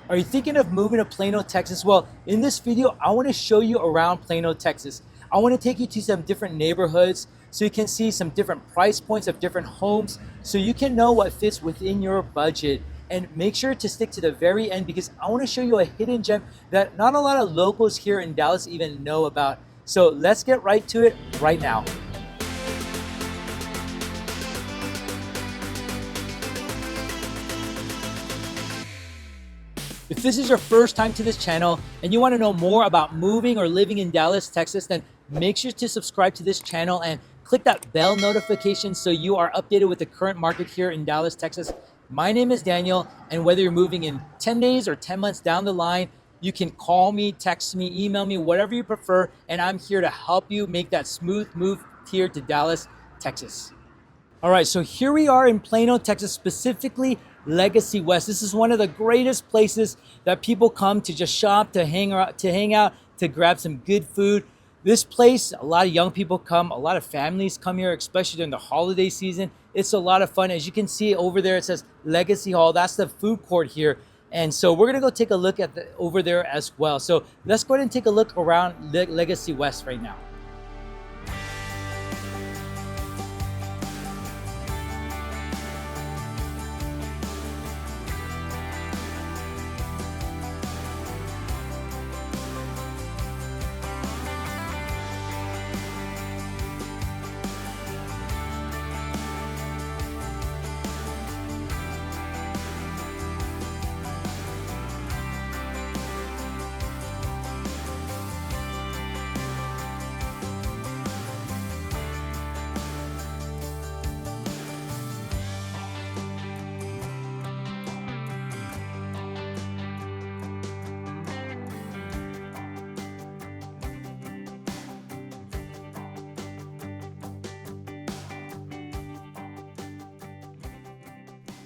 Are you thinking of moving to Plano, Texas? Well, in this video, I want to show you around Plano, Texas. I want to take you to some different neighborhoods so you can see some different price points of different homes so you can know what fits within your budget. And make sure to stick to the very end because I want to show you a hidden gem that not a lot of locals here in Dallas even know about. So let's get right to it right now. If this is your first time to this channel and you want to know more about moving or living in Dallas, Texas, then make sure to subscribe to this channel and click that bell notification so you are updated with the current market here in Dallas, Texas. My name is Daniel, and whether you're moving in 10 days or 10 months down the line, you can call me, text me, email me, whatever you prefer, and I'm here to help you make that smooth move here to Dallas, Texas. All right, so here we are in Plano, Texas, specifically Legacy West. This is one of the greatest places that people come to just shop, to hang out, to grab some good food. This place, a lot of young people come, a lot of families come here, especially during the holiday season. It's a lot of fun. As you can see over there, it says Legacy Hall. That's the food court here. And so we're gonna go take a look at over there as well. So let's go ahead and take a look around Legacy West right now.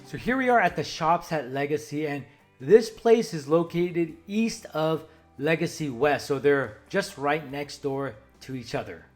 So here we are at the Shops at Legacy, and this place is located east of Legacy West. So they're just right next door to each other.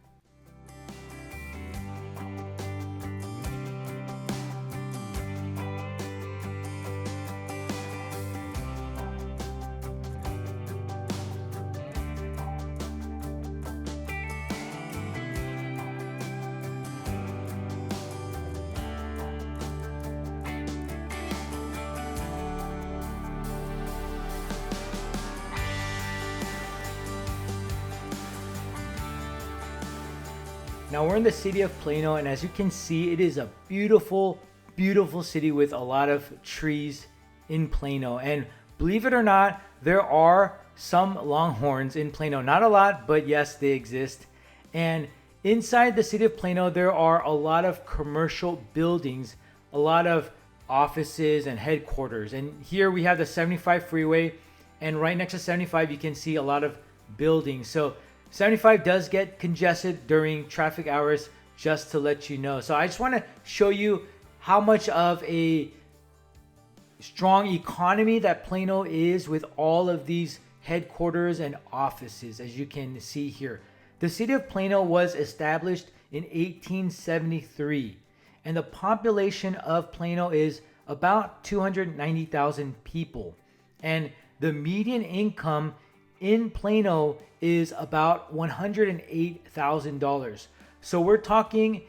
Now we're in the city of Plano, and as you can see, it is a beautiful, beautiful city with a lot of trees in Plano. And believe it or not, there are some Longhorns in Plano. Not a lot, but yes, they exist. And inside the city of Plano, there are a lot of commercial buildings, a lot of offices and headquarters. And here we have the 75 freeway, and right next to 75, you can see a lot of buildings. So 75 does get congested during traffic hours, just to let you know. So I just want to show you how much of a strong economy that Plano is with all of these headquarters and offices, as you can see here. The city of Plano was established in 1873, and the population of Plano is about 290,000 people. And the median income in Plano is about $108,000. So we're talking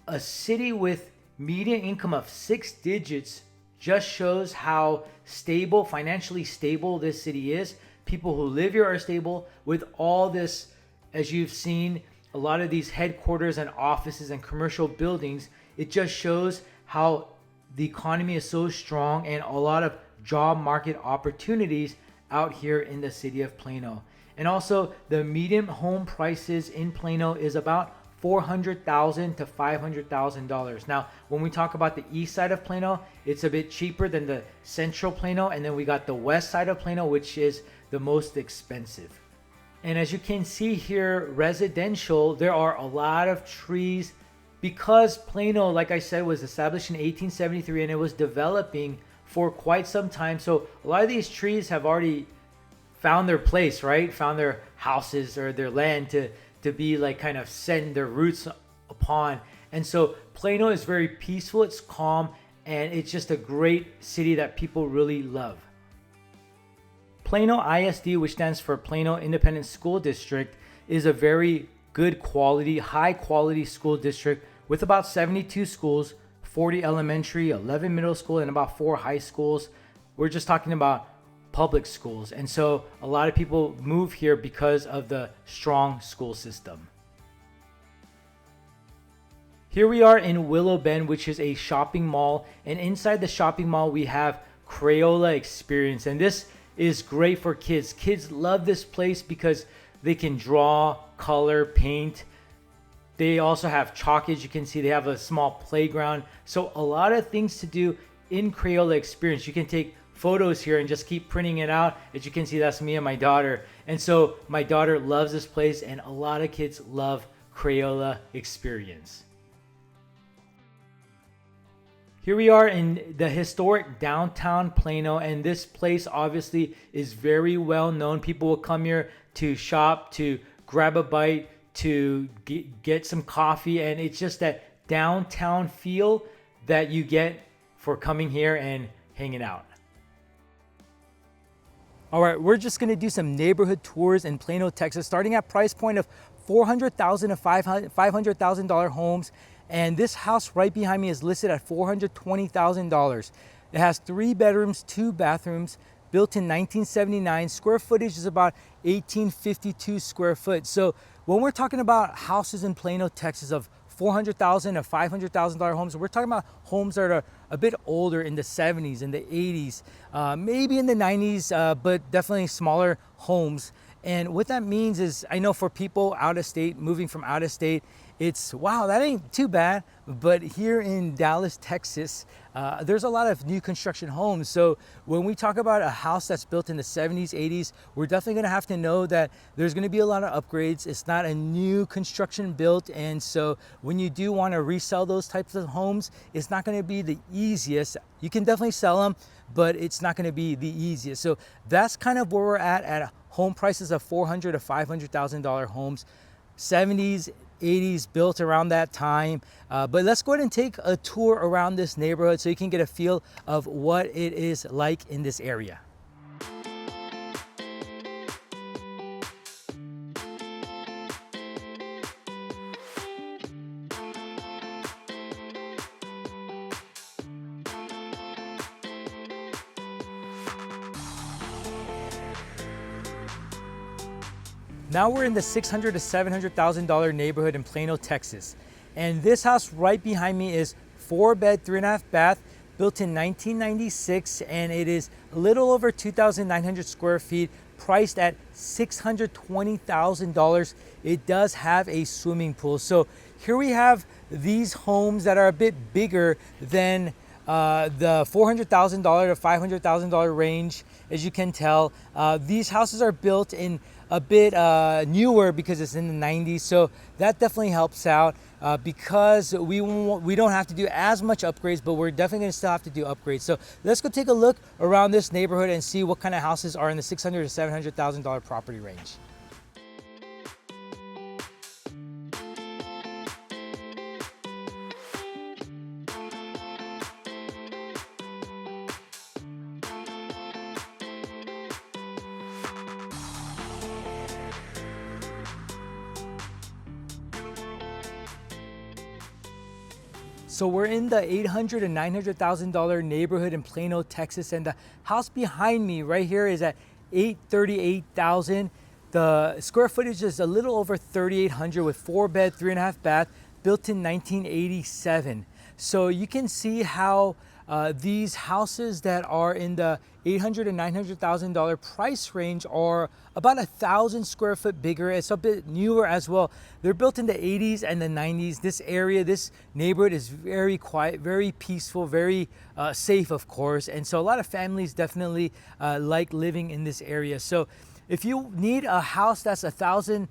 a city with median income of 6 digits. Just shows how stable, financially stable this city is. People who live here are stable. With all this, as you've seen, a lot of these headquarters and offices and commercial buildings, it just shows how the economy is so strong and a lot of job market opportunities out here in the city of Plano. And also the median home prices in Plano is about $400,000 to $500,000. Now, when we talk about the east side of Plano, it's a bit cheaper than the central Plano, and then we got the west side of Plano, which is the most expensive. And as you can see here, residential, there are a lot of trees because Plano, like I said, was established in 1873 and it was developing for quite some time. So a lot of these trees have already found their place, right? Found their houses or their land to be like kind of send their roots upon. And so Plano is very peaceful, it's calm, and it's just a great city that people really love. Plano ISD, which stands for Plano Independent School District, is a very good quality, high quality school district with about 72 schools, 40 elementary, 11 middle school, and about 4 high schools. We're just talking about public schools. And so a lot of people move here because of the strong school system. Here we are in Willow Bend, which is a shopping mall. And inside the shopping mall, we have Crayola Experience. And this is great for kids. Kids love this place because they can draw, color, paint. They also have chalk, as you can see. They have a small playground. So a lot of things to do in Crayola Experience. You can take photos here and just keep printing it out. As you can see, that's me and my daughter. And so my daughter loves this place, and a lot of kids love Crayola Experience. Here we are in the historic downtown Plano, and this place obviously is very well known. People will come here to shop, to grab a bite, to get some coffee, and it's just that downtown feel that you get for coming here and hanging out. All right, we're just gonna do some neighborhood tours in Plano, Texas, starting at price point of $400,000 to $500,000 homes. And this house right behind me is listed at $420,000. It has 3 bedrooms, 2 bathrooms, built in 1979. Square footage is about 1852 square foot. So when we're talking about houses in Plano, Texas of $400,000 to $500,000 homes, we're talking about homes that are a bit older, in the 70s, in the 80s, maybe in the 90s, but definitely smaller homes. And what that means is, I know for people out of state, moving from out of state, it's, wow, that ain't too bad. But here in Dallas, Texas, there's a lot of new construction homes. So when we talk about a house that's built in the 70s, 80s, we're definitely gonna have to know that there's gonna be a lot of upgrades. It's not a new construction built. And so when you do wanna resell those types of homes, it's not gonna be the easiest. You can definitely sell them, but it's not gonna be the easiest. So that's kind of where we're at home prices of $400,000 to $500,000 homes, 70s, 80s, built around that time. But let's go ahead and take a tour around this neighborhood so you can get a feel of what it is like in this area. Now we're in the $600,000 to $700,000 neighborhood in Plano, Texas. And this house right behind me is 4-bed, 3.5 bath, built in 1996, and it is a little over 2,900 square feet, priced at $620,000. It does have a swimming pool. So here we have these homes that are a bit bigger than the $400,000 to $500,000 range. As you can tell, these houses are built in a bit newer because it's in the 90s. So that definitely helps out because we don't have to do as much upgrades, but we're definitely gonna still have to do upgrades. So let's go take a look around this neighborhood and see what kind of houses are in the $600,000 to $700,000 property range. So we're in the $800,000 to $900,000 neighborhood in Plano, Texas, and the house behind me right here is at $838,000. The square footage is a little over 3,800 with 4-bed, 3.5 bath, built in 1987. So you can see how these houses that are in the $800,000 to $900,000 price range are about 1,000 square foot bigger. It's a bit newer as well. They're built in the 80s and the 90s. This area, this neighborhood is very quiet, very peaceful, very safe, of course. And so a lot of families definitely like living in this area. So if you need a house that's 1,000,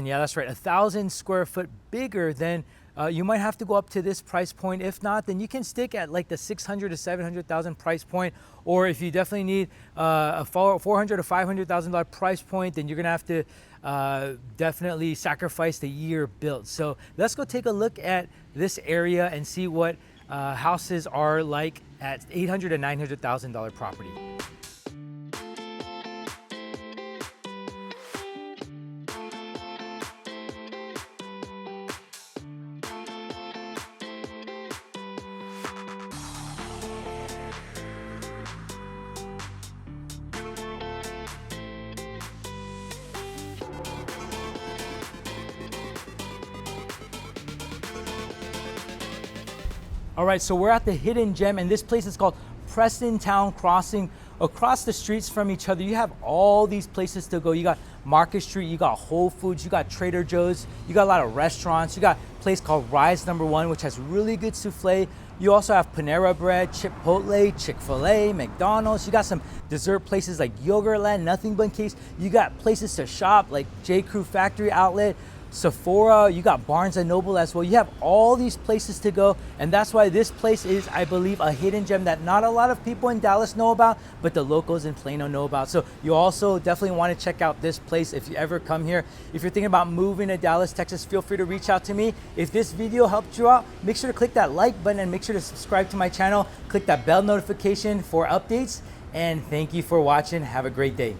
yeah, that's right, 1,000 square foot bigger, then you might have to go up to this price point. If not, then you can stick at like the $600,000 to $700,000 price point. Or if you definitely need a $400,000 to $500,000 price point, then you're gonna have to definitely sacrifice the year built. So let's go take a look at this area and see what houses are like at $800,000 to $900,000 property. All right, so we're at the hidden gem, and this place is called Preston Town Crossing. Across the streets from each other, you have all these places to go. You got Market Street, you got Whole Foods, you got Trader Joe's, you got a lot of restaurants. You got a place called Rise #1, which has really good souffle. You also have Panera Bread, Chipotle, Chick-fil-A, McDonald's. You got some dessert places like Yogurtland, Nothing But Cakes. You got places to shop like J. Crew Factory Outlet, Sephora. You got Barnes & Noble as well. You have all these places to go, and that's why this place is, I believe, a hidden gem that not a lot of people in Dallas know about, but the locals in Plano know about. So you also definitely want to check out this place if you ever come here. If you're thinking about moving to Dallas, Texas, feel free to reach out to me. If this video helped you out, make sure to click that like button and make sure to subscribe to my channel. Click that bell notification for updates, and thank you for watching. Have a great day.